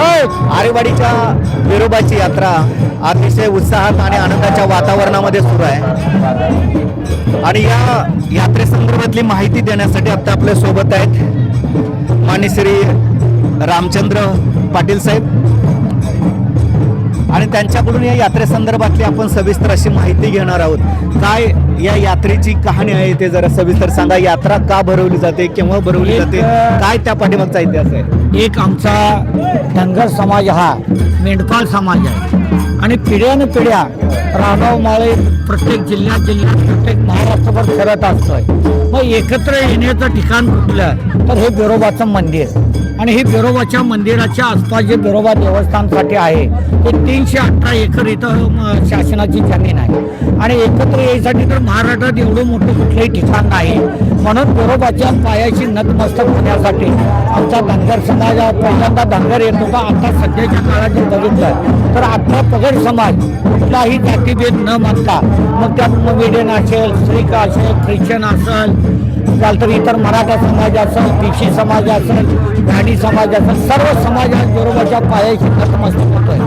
आरेवाडीच्या बिरोबाची यात्रा अतिशय उत्साहात आणि आनंदाच्या वातावरणामध्ये सुरू आहे आणि या यात्रेसंदर्भातली माहिती देण्यासाठी आता आपल्या सोबत आहेत माननीय श्री रामचंद्र पाटील साहेब आणि त्यांच्याकडून या यात्रेसंदर्भातली आपण सविस्तर अशी माहिती घेणार आहोत. काय या यात्रेची कहाणी आहे ते जरा सविस्तर सांगा. यात्रा का भरवली जाते, केव्हा भरवली जाते, काय त्या पाठीमागचा इतिहास आहे? एक आमचा धनगर समाज हा मेंढपाळ समाज आहे आणि पिढ्यान पिढ्या रागाव माळे प्रत्येक जिल्ह्यात प्रत्येक महाराष्ट्रभर फिरत असतोय. मग एकत्र येण्याचं ठिकाण कुठलं तर हे बिरोबाचं मंदिर आणि हे बिरोबाच्या मंदिराच्या आसपास जे बिरोबा देवस्थानसाठी आहे ते 318 एकर इथं शासनाची जमीन आहे आणि एकत्र यायसाठी तर महाराष्ट्रात एवढं मोठं कुठलंही ठिकाण नाही. म्हणून बिरोबाच्या पायाशी नतमस्तक होण्यासाठी आमचा धनगर समाज पहिल्यांदा धनगर येत होता. आता सध्याच्या काळात जर बघितलं तर 18 पगड समाज कुठलाही जातीभेद न मानता मग त्यात मेडियन असेल, स्त्रीक असेल, ख्रिश्चन असेल, तर इतर मराठा समाज असेल, भिक्षी समाज असेल, घाणी समाज असेल, सर्व समाज आज बिरोबाच्या पायाशी नतमस्तक होतोय.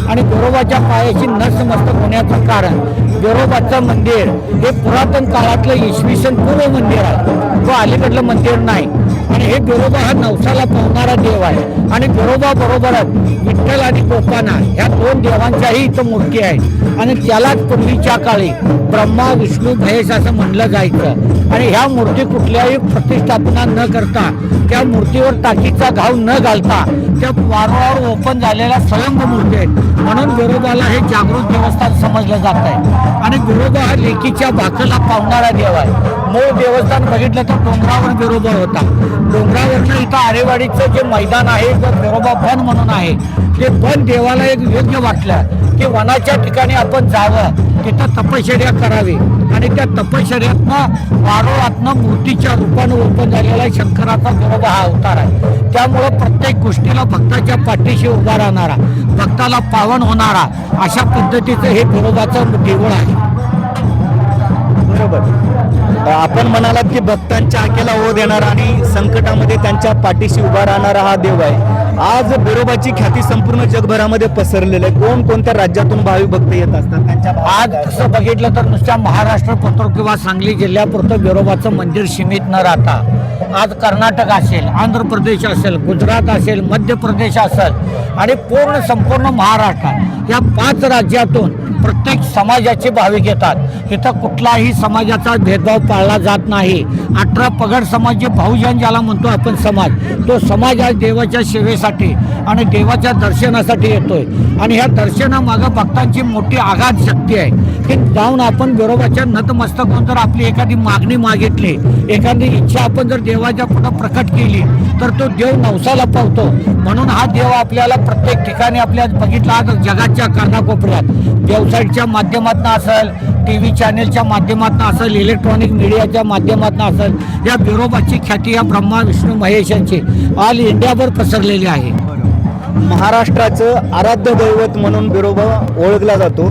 आणि बिरोबाच्या पायाशी नतमस्तक होण्याचं कारण बिरोबाचं मंदिर हे पुरातन काळातलं इसवी सन पूर्व मंदिर आहे, तो अलीकडलं मंदिर नाही. आणि हे बिरोबा हा नवसाला पावणारा देव आहे आणि बिरोबा बरोबरच विठ्ठल आणि गोपाना ह्या 2 देवांच्याही इथं मूर्ती आहेत आणि त्यालाच पूर्वीच्या काळी ब्रह्मा विष्णू महेश असं म्हणलं जायचं. आणि ह्या मूर्ती कुठल्याही प्रतिष्ठापना न करता त्या मूर्तीवर टाकीचा घाव न घालता त्या वारंवार ओपन झालेल्या स्वयंभू मूर्ती आहेत. म्हणून बिरोबाला हे जागृत देवस्थान समजलं जात आहे आणि बिरोबा हा लेकीच्या भाकला पावणारा देव आहे. मूळ देवस्थान बघितलं तर डोंगरावर बिरोबा होता. डोंगरावरनं इथं आरेवाडीचं जे मैदान आहे तर बिरोबा वन म्हणून आहे. ते वन देवाला एक योग्य वाटलं की वनाच्या ठिकाणी आपण जावं, तिथं तपश्चर्या करावी आणि त्या तपश्चर्यातनं वारोळातनं मूर्तीच्या रूपानं ओपन झालेला शंकराचा बिरोबा हा अवतार आहे. त्यामुळं प्रत्येक गोष्टीला भक्ताच्या पाठीशी उभा राहणारा, भक्ताला पावन होणारा अशा पद्धतीचं हे बिरोबाचं देऊळ आहे. बरोबर. आपण म्हणालात की भक्तांच्या आकेला ओढ देणारा आणि संकटामध्ये त्यांच्या पाठीशी उभा राहणारा हा देव आहे. आज बिरोबाची ख्याती संपूर्ण जगभरामध्ये पसरलेली आहे. कोणत्या राज्यातून भाविक भक्त येत असतात त्यांच्या आज तसं बघितलं तर नुसत्या महाराष्ट्रापुरतं किंवा सांगली जिल्ह्यापुरतं बिरोबाचं मंदिर सीमित न राहता आज कर्नाटक असेल, आंध्र प्रदेश असेल, गुजरात असेल, मध्य प्रदेश असेल आणि संपूर्ण महाराष्ट्रात या 5 राज्यातून प्रत्येक समाजाचे भाविक येतात. इथं कुठलाही समाजाचा भेदभाव पाळला जात नाही. 18 पगड समाज जे बहुजन ज्याला म्हणतो आपण समाज, तो समाज आज देवाच्या सेवेसाठी आणि देवाच्या दर्शनासाठी येतोय आणि ह्या दर्शनामागं भक्तांची मोठी आघात शक्ती आहे की जाऊन आपण बिरोबाच्या नतमस्तक होऊन जर आपली एखादी मागणी मागितली, एखादी इच्छा आपण जर देवाच्या पुढं प्रकट केली तर तो देव नवसाला पावतो. म्हणून हा देव आपल्याला प्रत्येक ठिकाणी आपल्या बघितला आज जगाच्या कानाकोपऱ्यात वेबसाईटच्या माध्यमातून असेल, TV चॅनेलच्या माध्यमातून असेल, इलेक्ट्रॉनिक मीडियाच्या माध्यमातून असेल, या बिरोबाची ख्याती या ब्रह्मा विष्णू महेशांची ऑल इंडियाभर पसरलेली आहे. महाराष्ट्राचं आराध्य दैवत म्हणून बिरोबा ओळखला जातो.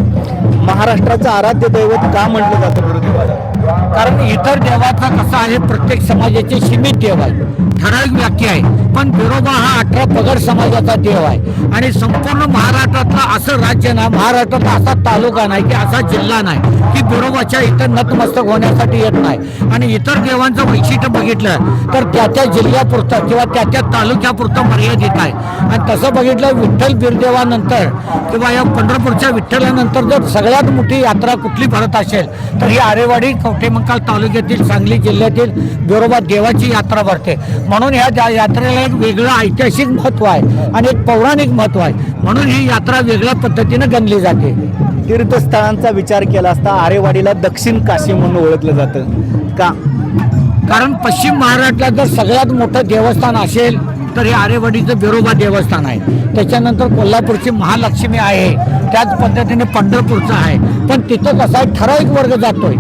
महाराष्ट्राचं आराध्य दैवत का म्हटलं जातं बिरोबाला? कारण इतर देवाचा कसा आहे, प्रत्येक समाजाचे सीमित देव आहे, ठराविक व्याख्या आहे. पण बिरोबा हा 18 पगड समाजाचा देव आहे आणि संपूर्ण महाराष्ट्रातला असं राज्य नाही, महाराष्ट्रातला असा तालुका नाही की असा जिल्हा नाही की बिरोबाच्या इतर नतमस्तक होण्यासाठी येत नाही. आणि इतर देवांचं वैशिष्ट्य बघितलं तर त्या जिल्ह्यापुरतं किंवा त्या तालुक्यापुरतं मर्यादित आहे. आणि तसं बघितलं विठ्ठल बिरदेवानंतर किंवा या पंढरपूरच्या विठ्ठलानंतर जर सगळ्यात मोठी यात्रा कुठली भरत असेल तर ही आरेवाडी कवठेमंकाळ तालुक्यातील सांगली जिल्ह्यातील बिरोबा देवाची यात्रा भरते. म्हणून ह्या यात्रेला एक वेगळं ऐतिहासिक महत्त्व आहे आणि एक पौराणिक महत्त्व आहे. म्हणून ही यात्रा वेगळ्या पद्धतीनं गणली जाते. तीर्थस्थळांचा विचार केला असता आरेवाडीला दक्षिण काशी म्हणून ओळखलं जातं का? कारण पश्चिम महाराष्ट्रात जर सगळ्यात मोठं देवस्थान असेल तर हे आरेवाडीचं बिरोबा देवस्थान आहे. त्याच्यानंतर कोल्हापूरची महालक्ष्मी आहे, त्याच पद्धतीने पंढरपूरचं आहे. पण तिथं कसा आहे, ठराविक वर्ग जातोय.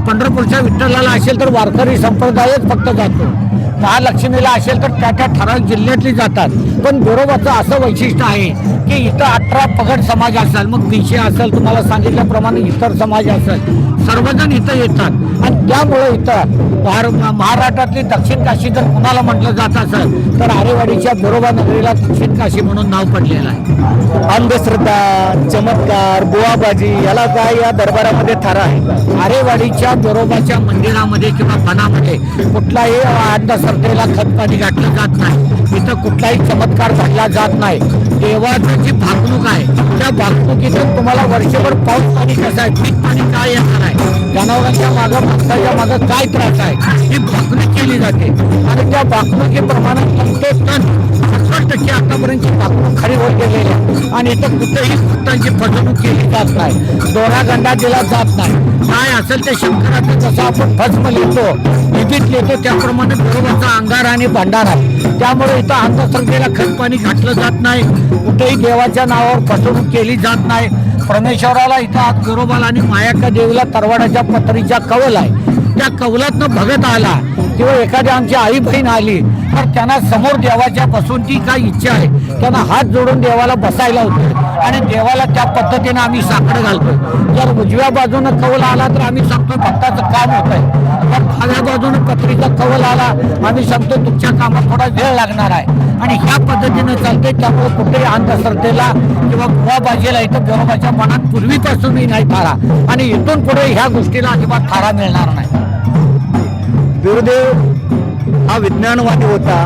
पंढरपूरच्या विठ्ठलाला असेल तर वारकरी संप्रदायच फक्त जातो, महालक्ष्मीला असेल तर त्या ठराविक जिल्ह्यातली जातात. पण बिरोबाचं असं वैशिष्ट्य आहे की इथं 18 पगड समाज असेल, मग पिशे असेल, तुम्हाला सांगितल्याप्रमाणे इतर समाज असेल, सर्वजण इथं येतात आणि त्यामुळे इथं महाराष्ट्रातली दक्षिण काशी जर कुणाला म्हटलं जात असेल तर आरेवाडीच्या बिरोबा नगरीला दक्षिण काशी म्हणून नाव पडलेलं आहे. अंधश्रद्धा, चमत्कार, बुवाबाजी याला काय या दरबारामध्ये थारा आहे? आरेवाडीच्या बिरोबाच्या मंदिरामध्ये किंवा बनामध्ये कुठलाही अंधश्रद्धेला खतपाणी घातलं जात नाही. इथं कुठलाही चमत्कार घडला जात नाही. देवाची जी भागणूक आहे त्या भागणुकीतून तुम्हाला वर्षभर पाऊस पाणी कसं आहे, पीक पाणी काय येणार आहे, जनावरांच्या मागं माणसाच्या मागं काय त्रास आहे, ही भागणूक केली जाते आणि त्या भागणुकीप्रमाणे 70% आतापर्यंतची भागणूक खरी होत गेलेली आहे आणि इथं कुठेही भक्तांची फसवणूक केली जात नाही, दोरागंडा दिला जात नाही. काय असेल ते शंकराचं जसं आपण भस्म लिहितो, निधीत लिहितो, त्याप्रमाणे बरोबरचा अंगार आणि भंडारा. त्यामुळे इथं अंधश्रद्धेला खतपाणी घातलं जात नाही, कुठेही देवाच्या नावावर फसवणूक केली जात नाही. परमेश्वराला इथं आज बिरोबाला आणि मायाका देवीला तरवाडाच्या पत्रीचा कौल आहे. त्या कौलातनं भगत आला किंवा एखादी आमची आई बहीण आली तर त्यांना समोर देवाच्या बसून ती काय इच्छा आहे त्यांना हात जोडून देवाला बसायला होतो आणि देवाला त्या पद्धतीनं आम्ही साकडं घालतो. जर उजव्या बाजूनं कौल आला तर आम्ही सांगतो भक्ताचं काम होत आहे, जर डाव्या बाजूनं पत्रीचा कौल आला आम्ही सांगतो तुमच्या कामात थोडा वेळ लागणार आहे आणि ह्या पद्धतीनं चालते. त्यामुळे कुठेही अंधश्रद्धेला किंवा बुवाबाजीला इथं बिरोबाच्या मनात पूर्वीपासूनही नाही थारा आणि इथून पुढे ह्या गोष्टीला अजिबात थारा मिळणार नाही. बिरुदेव हा विज्ञानवादी होता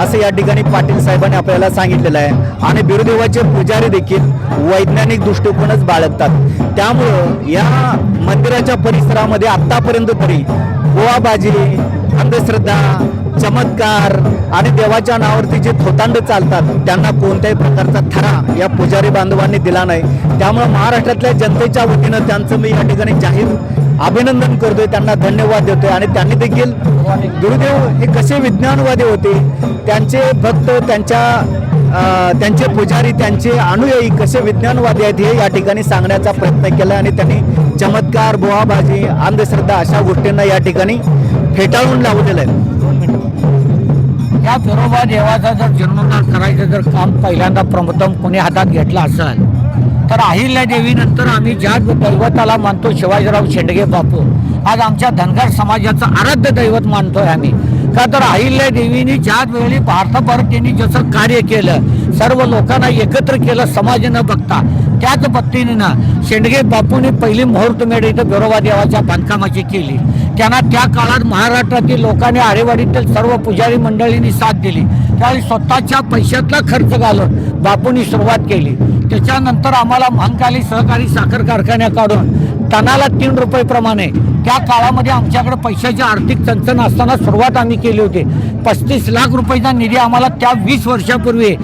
असं या ठिकाणी पाटील साहेबांनी आपल्याला सांगितलेलं आहे आणि बिरुदेवाचे पुजारी देखील वैज्ञानिक दृष्टिकोनच बाळगतात. त्यामुळं या मंदिराच्या परिसरामध्ये आतापर्यंत तरी बुवाबाजी, अंधश्रद्धा, चमत्कार आणि देवाच्या नावावरती जे थोतांड चालतात त्यांना कोणत्याही प्रकारचा थरा या पुजारी बांधवांनी दिला नाही. त्यामुळं महाराष्ट्रातल्या जनतेच्या वतीनं त्यांचं मी या ठिकाणी जाहीर अभिनंदन करतोय, त्यांना धन्यवाद देतोय आणि त्यांनी देखील गुरुदेव हे कसे विज्ञानवादी होते, त्यांचे भक्त, त्यांचे पुजारी, त्यांचे अनुयायी कसे विज्ञानवादी आहेत हे या ठिकाणी सांगण्याचा प्रयत्न केला आणि त्यांनी चमत्कार, बुवाबाजी, अंधश्रद्धा अशा गोष्टींना या ठिकाणी फेटाळून लावलेलं आहे. या बिरोबा देवाचा जर जीर्णोद्धार करायचं जर काम पहिल्यांदा प्रथम कोणी हातात घेतला असेल तर अहिल्यादेवी नंतर आम्ही ज्या दैवताला मानतो शिवाजीराव शेंडगे बापू, आज आमच्या धनगर समाजाचं आराध्य दैवत मानतोय आम्ही. का तर अहिल्यादेवीने ज्या वेळी भारताभर त्यांनी जसं कार्य केलं, सर्व लोकांना एकत्र केलं समाज न बघता, त्याच पद्धतीनं शेंडगे बापूंनी पहिली मुहूर्तमेढ इथं बिरोबा देवाच्या बांधकामाची केली. त्यांना त्या काळात महाराष्ट्रातील लोकांनी आरेवाडीतील सर्व पुजारी मंडळींनी साथ दिली. त्यावेळी स्वतःच्या पैशातला खर्च घालून बापूंनी सुरुवात केली. त्याच्यानंतर आम्हाला महाकाली सहकारी साखर कारखान्याकडून टनाला 3 रुपये प्रमाणे त्या काळामध्ये आमच्याकडे पैशाची आर्थिक चणचण असताना सुरुवात आम्ही केली होती. 35 लाख रुपयाचा निधी आम्हाला त्या 20 वर्षापूर्वी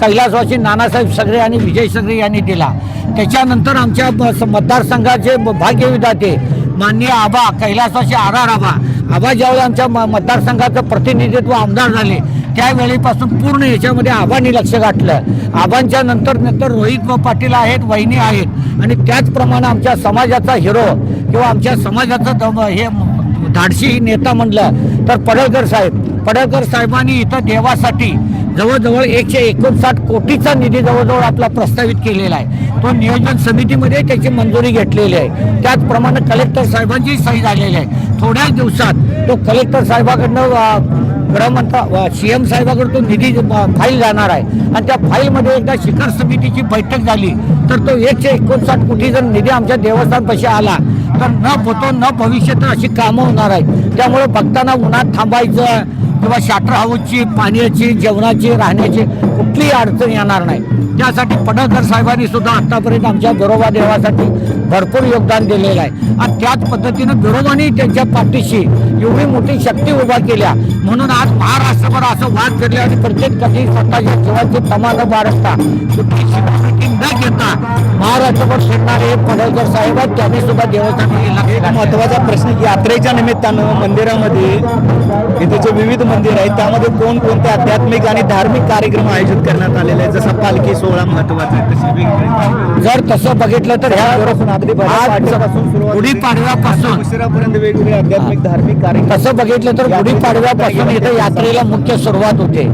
कैलासवासी नानासाहेब सगळे आणि विजय सगळे यांनी दिला. त्याच्यानंतर आमच्या मतदारसंघाचे भाग्यविधाते माननीय आबा कैलासवासी आबा ज्यावेळी आमच्या मतदारसंघाचं प्रतिनिधित्व आमदार झाले त्यावेळीपासून पूर्ण याच्यामध्ये आबांनी लक्ष घातलं. आबांच्या नंतर रोहित पाटील आहेत, वहिनी आहेत आणि त्याचप्रमाणे आमच्या समाजाचा हिरो किंवा आमच्या समाजाचा हे धाडशी नेता म्हणलं तर पडळकर साहेबांनी इथं देवासाठी जवळजवळ 159 कोटीचा निधी जवळजवळ आपला प्रस्तावित केलेला आहे. तो नियोजन समितीमध्ये त्याची मंजुरी घेतलेली आहे. त्याचप्रमाणे कलेक्टर साहेबांची सही झालेली आहे. थोड्याच दिवसात तो कलेक्टर साहेबाकडनं गृहमंत्री CM साहेबाकडे तो निधी फाईल जाणार आहे आणि त्या फाईलमध्ये एकदा शिखर समितीची बैठक झाली तर तो 159 कोटी जर निधी आमच्या देवस्थानपाशी आला तर न भूतो न भविष्यात अशी कामं होणार आहेत. त्यामुळे भक्तांना उन्हात थांबायचं किंवा शटर हाऊसची, पाण्याची, जेवणाची, राहण्याची कुठलीही अडचण येणार नाही. त्यासाठी पडळकर साहेबांनी सुद्धा आतापर्यंत आमच्या बिरोबा देवासाठी भरपूर योगदान दिलेलं आहे आणि त्याच पद्धतीनं बिरोबाने त्यांच्या पाठीशी एवढी मोठी शक्ती उभा केल्या म्हणून आज महाराष्ट्रभर असं वाद फिरले आणि प्रत्येक कधी स्वतःच्या जीवाची तमा न बाळगता कुठली शिकायची न घेता महाराष्ट्रभर फिरणारे पडळकर साहेब आहेत. त्यांनी सुद्धा देवासाठी एक महत्त्वाचा प्रश्न, यात्रेच्या निमित्तानं मंदिरामध्ये इथे जे विविध मंदिर आहेत त्यामध्ये कोणकोणते आध्यात्मिक आणि धार्मिक कार्यक्रम आयोजित करण्यात आलेले आहेत, जसा पालखी सोहळा महत्त्वाचा आहे तसे वेगवेगळे. जर तसं बघितलं तर ह्या गुढीपाडव्यापासून उशिरापर्यंत वेगवेगळे आध्यात्मिक धार्मिक कार्यक्रम तसं बघितलं तर गुढीपाडव्यापासून इथं यात्रेला मुख्य सुरुवात होते.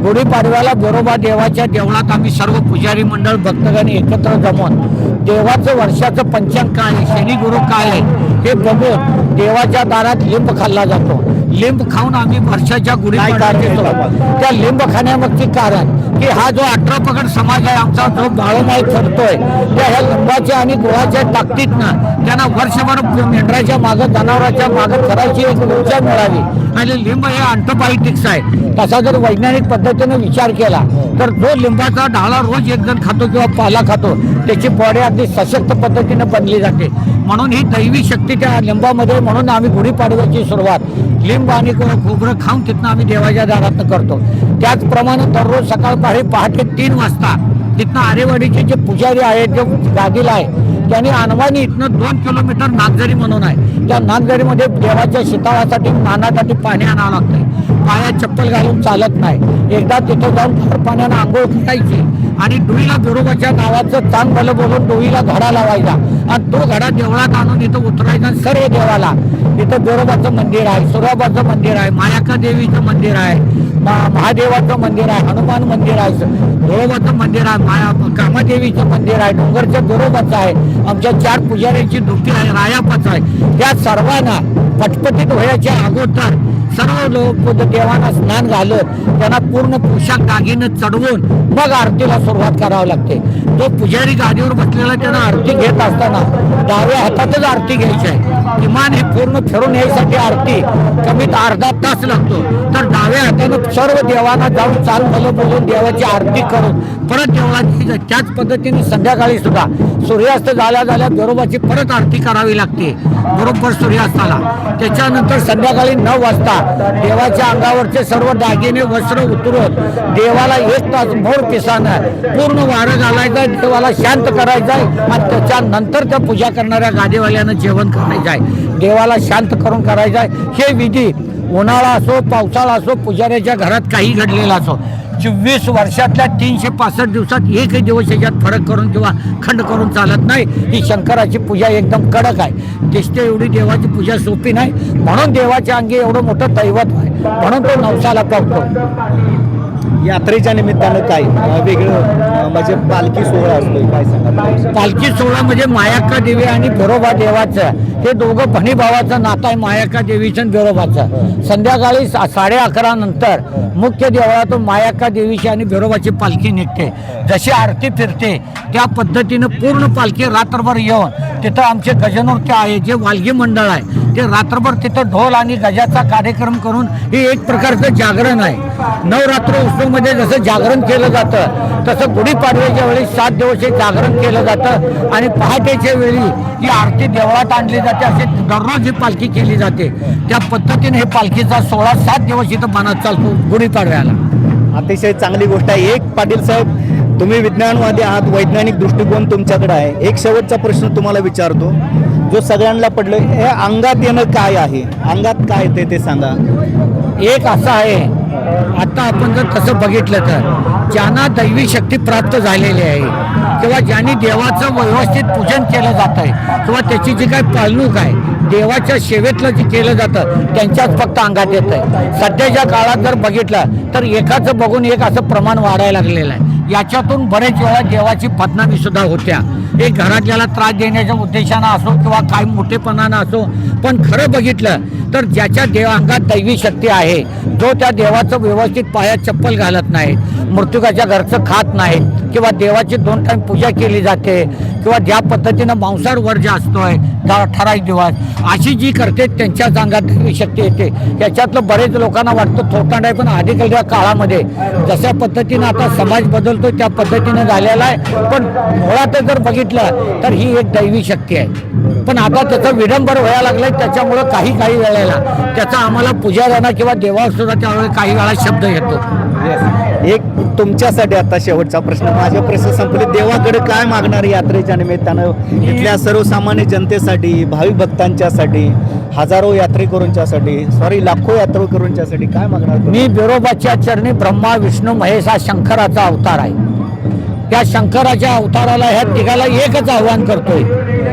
गुढीपाडव्याला बिरोबा देवाच्या देवळात आम्ही सर्व पुजारी मंडळ भक्तगण एकत्र जमून देवाचं वर्षाचं पंचांग काय आहे, शनी गुरु काय आहे हे बघून देवाच्या दारात लिंब खाल्ला जातो. लिंब खाऊन आम्ही वर्षाच्या गुढीपाडव्याला घेतो. त्या लिंब खाण्यामागचे कारण की हा जो 18 पगड समाज आहे आमचा, जो बाळोमाळ करतोय त्या ह्या लिंबाच्या आणि गुळाच्या ताकदीतनं त्यांना वर्षभर मेंढराच्या मागं जनावराच्या मागं करायची एक ऊर्जा मिळावी. आणि लिंब हे अँटिबायोटिक्स आहे. तसा जर वैज्ञानिक पद्धतीने विचार केला तर जो लिंबाचा ढाळा रोज एक जण खातो किंवा पाला खातो त्याची बॉडी अगदी सशक्त पद्धतीने बनली जाते. म्हणून ही दैवी शक्ती त्या लिंबामध्ये, म्हणून आम्ही गुढीपाडव्याची सुरुवात लिंब आणि खोबरं खाऊन तिथनं आम्ही देवाच्या दारातनं करतो. त्याचप्रमाणे दररोज सकाळपारी पहाटे 3 वाजता तिथनं आरेवाडीचे जे पुजारी आहेत, जे गादीला आहे, त्यांनी अनवानी इथनं 2 किलोमीटर नागझरी म्हणून आहे, त्या नागझरीमध्ये देवाच्या शीतळासाठी स्नानासाठी पाणी आणावं लागतंय. पायात चप्पल घालून चालत नाही. एकदा तिथं जाऊन गार पाण्यानं आंघोळ करायची आणि डोईला बिरोबाच्या नावाचं चांग भलं बोलून डोईला घडा लावायचा आणि तो घडा देवळात आणून इथं उतरायचा. सर्व देवाला इथं बिरोबाचं मंदिर आहे, सुराबाचं मंदिर आहे, मायाका देवीचं मंदिर आहे, महादेवाचं मंदिर आहे, हनुमान मंदिर आहे, बिरोबाचं मंदिर आहे, कामादेवीचं मंदिर आहे, डोंगरच्या बिरोबाचं आहे, आमच्या 4 पुजाऱ्यांची दुःखी आहे, रायापाचं आहे. त्या सर्वांना पटपटीत व्हायच्या अगोदर सर्व लोक देवांना स्नान घालत त्यांना पूर्ण पोशाख दागिनं चढवून मग आरतीला सुरुवात करावी लागते. तो पुजारी गादीवर बसलेला त्यांना आरती घेत असताना डाव्या हातातच आरती घ्यायची आहे. किमान हे पूर्ण फिरून यायसाठी आरती कमीत अर्धा तास लागतो. तर डाव्या हातानं सर्व देवांना जाऊन चाल भलं बोलून देवाची आरती करून परत देवळाची, त्याच पद्धतीने संध्याकाळी सुद्धा सूर्यास्त झाल्या बिरोबाची परत आरती करावी लागते बरोबर सूर्यास्ताला. त्याच्यानंतर संध्याकाळी 9 वाजता देवाच्या अंगावरचे सर्व दागिने वस्त्र उतरवून देवाला 1 तास मोर पिसानं पूर्ण वारं घालायचं, देवाला शांत करायचं आहे आणि त्याच्यानंतर त्या पूजा करणाऱ्या गादीवाल्यानं जेवण करायचं आहे, देवाला शांत करून करायचं आहे. हे विधी उन्हाळा असो पावसाळा असो पुजाऱ्याच्या घरात काही घडलेला असो 24 वर्षातल्या 365 दिवसात एकही दिवस याच्यात फरक करून किंवा खंड करून चालत नाही. ही शंकराची पूजा एकदम कडक आहे. दिसते एवढी देवाची पूजा सोपी नाही. म्हणून देवाच्या अंगी एवढं मोठं दैवत आहे, म्हणून तो नवसाला पावतो. यात्रेच्या निमित्तानं काय वेगळं म्हणजे पालखी सोहळा असतोय, काय सांगा? पालखी सोहळा म्हणजे मायाक्का देवी आणि बिरोबा देवाचं हे दोघं बहिणी भावाचं नातं आहे. मायाक्का देवीचं आणि बिरोबाचं संध्याकाळी 11:30 नंतर मुख्य देवळातून मायाक्का देवीची आणि बिरोबाची पालखी निघते. जशी आरती फिरते त्या पद्धतीनं पूर्ण पालखी रात्रभर येऊन तिथं आमचे गजनृत्य आहे, जे वाल्गी मंडळ आहे ते रात्रभर तिथं ढोल आणि गजाचा कार्यक्रम करून हे एक प्रकारचं जागरण आहे. नवरात्र उत्सवमध्ये जसं जागरण केलं जातं तसं गुढीपाडव्याच्या वेळी 7 दिवस हे जागरण केलं जातं आणि पहाटेच्या वेळी ही आरती देवळात आणली जाते. असे दररोज ही पालखी केली जाते. त्या पद्धतीने हे पालखीचा सोहळा 7 दिवस इथं मनात चालतो गुढीपाडव्याला. अतिशय चांगली गोष्ट आहे. एक पाटील साहेब, तुम्ही विज्ञानवादी आहात, वैज्ञानिक दृष्टिकोन तुमच्याकडे आहे. एक शेवटचा प्रश्न तुम्हाला विचारतो जो सगळ्यांना पडलं, हे अंगात येणं काय आहे, अंगात काय येते ते सांगा. एक असं आहे, आता आपण जर तसं बघितलं तर ज्यांना दैवी शक्ती प्राप्त झालेली आहे किंवा ज्यांनी देवाचं व्यवस्थित पूजन केलं जात आहे किंवा त्याची जी काही पालणूक आहे देवाच्या सेवेतलं जे केलं जातं त्यांच्याच फक्त अंगात येत आहे. सध्याच्या काळात जर बघितलं तर एकाचं बघून एक असं प्रमाण वाढायला लागलेलं आहे. याच्यातून बरेच वेळा देवाची बदनामी सुद्धा होत्या. एक घरातल्याला त्रास देण्याच्या उद्देशानं असो किंवा काही मोठेपणानं असो, पण खरं बघितलं तर ज्याच्या अंगात दैवी शक्ती आहे, जो त्या देवाचं व्यवस्थित पायात चप्पल घालत नाही, मृत्युकाच्या घरचं खात नाहीत किंवा देवाची 2 टाइम पूजा केली जाते किंवा ज्या पद्धतीनं मांसाहार वर्ज्य असतोय ठराविक दिवस, अशी जी करते त्यांच्याच अंगात दैवी शक्ती येते. याच्यातलं बरेच लोकांना वाटतं थोटांड आहे, पण अलीकडच्या काळामध्ये जशा पद्धतीनं आता समाज बदलतो त्या पद्धतीनं झालेला आहे. पण मुळात जर बघितलं तर ही एक दैवी शक्ती आहे. पण आता त्याचं विडंबर व्हायला लागलंय. त्याच्यामुळं काही वेळेला त्याचा आम्हाला पुजाऱ्यांना किंवा देवावर सुद्धा त्यावेळेला काही वेळा शब्द येतो. एक तुमच्यासाठी आता शेवटचा प्रश्न, माझे प्रश्न संपले. देवाकडे काय मागणार यात्रेच्या निमित्तानं इथल्या सर्वसामान्य जनतेसाठी, भाविक भक्तांच्यासाठी, हजारो यात्रेकरूंच्यासाठी, लाखो यात्रेकरूंच्यासाठी काय मागणार? मी बिरोबाच्या चरणी ब्रह्मा विष्णू महेश हा शंकराचा अवतार आहे. त्या शंकराच्या अवताराला ह्या तिघाला एकच आव्हान करतोय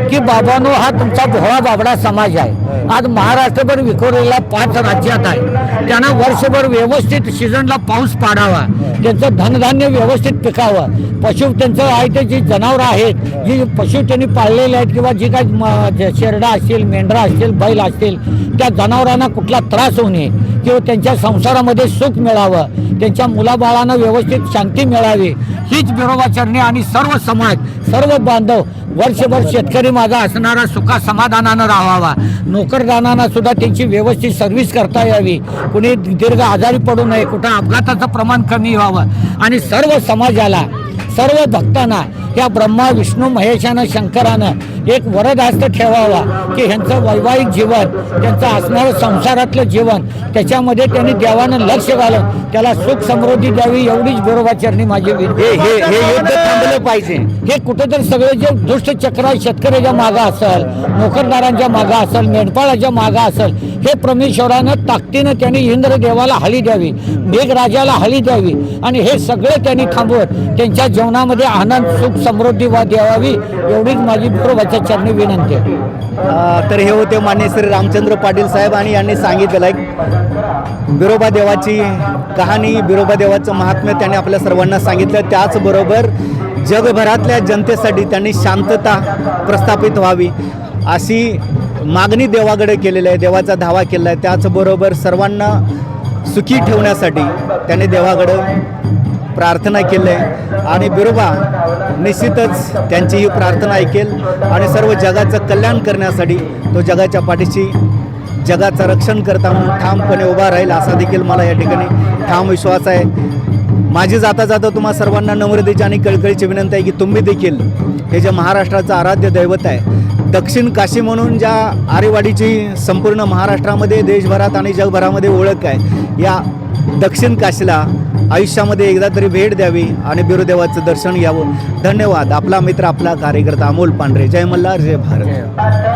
की बाबांनो हा तुमचा भोळा बाबडा समाज आहे. आज महाराष्ट्रभर विखुरलेला 5 राज्यात आहे. त्यांना वर्षभर व्यवस्थित सीझनला पाऊस पाडावा, त्यांचं धनधान्य व्यवस्थित पिकावं, पशु त्यांचं आहे ते जी जनावरं आहेत, जी पशु त्यांनी पाळलेले आहेत किंवा जी काही शेरडा असतील, मेंढरा असतील, बैल असतील, त्या जनावरांना कुठला त्रास होऊ नये किंवा त्यांच्या संसारामध्ये सुख मिळावं, त्यांच्या मुलाबाळांना व्यवस्थित शांती मिळावी, हीच बिरोबाचरणी आणि सर्व समाज, सर्व बांधव वर्षभर शेतकरी माझा असणारा सुखा समाधानानं राहावा, नोकरदारांना सुद्धा त्यांची व्यवस्थित सर्व्हिस करता यावी, कुणी दीर्घ आजारी पडू नये, कुठं अपघाताचं प्रमाण कमी व्हावं आणि सर्व समाजाला, सर्व भक्तांना या ब्रह्मा विष्णू महेशानं शंकरानं एक वरदहस्त ठेवावा की ह्यांचं वैवाहिक जीवन, त्यांचं असणारं संसारातलं जीवन, त्याच्यामध्ये त्यांनी देवानं लक्ष घालून त्याला सुख समृद्धी द्यावी, एवढीच बिरोबाचरणी माझी विनंती. हे युद्ध थांबलं पाहिजे. हे कुठेतरी सगळे जे दुष्ट चक्र आहे, शेतकऱ्याच्या मागं असेल, नोकरदारांच्या मागं असेल, मेंढपाळाच्या मागं असेल, हे परमेश्वरानं ताकदीनं त्यांनी इंद्रदेवाला हली द्यावी, मेघराजाला हली द्यावी आणि हे सगळे त्यांनी थांबवत त्यांच्या जीवनामध्ये आनंद, सुख, समृद्धी द्यावी, एवढीच माझी बिरोबाच्या चरणी विनंती आहे. तर हे होते मान्य श्री रामचंद्र पाटील साहेब आणि यांनी सांगितलेलं आहे बिरोबा देवाची कहाणी, बिरोबा देवाचं महात्म्य त्यांनी आपल्या सर्वांना सांगितलं. त्याचबरोबर जगभरातल्या जनतेसाठी त्यांनी शांतता प्रस्थापित व्हावी अशी मागणी देवाकडे केलेली आहे, देवाचा धावा केला आहे. त्याचबरोबर सर्वांना सुखी ठेवण्यासाठी त्यांनी देवाकडं प्रार्थना केली आहे आणि बिरोबा निश्चितच त्यांची ही प्रार्थना ऐकेल आणि सर्व जगाचं कल्याण करण्यासाठी तो जगाच्या पाठीशी जगाचं रक्षण करता म्हणून ठामपणे उभा राहील असा देखील मला या ठिकाणी ठाम विश्वास आहे. माझी जाता जाता तुम्हा सर्वांना नम्रतेची आणि कळकळीची विनंती आहे की तुम्ही देखील हे जे महाराष्ट्राचं आराध्य दैवत आहे, दक्षिण काशी म्हणून ज्या आरेवाडीची संपूर्ण महाराष्ट्रामध्ये, देशभरात आणि जगभरामध्ये ओळख आहे, या दक्षिण काशीला आयुष्यामध्ये एकदा तरी भेट द्यावी आणि बिरोदेवाचं दर्शन घ्यावं. धन्यवाद. आपला मित्र, आपला कार्यकर्ता अमोल पांढरे. जय मल्हार, जय भारत.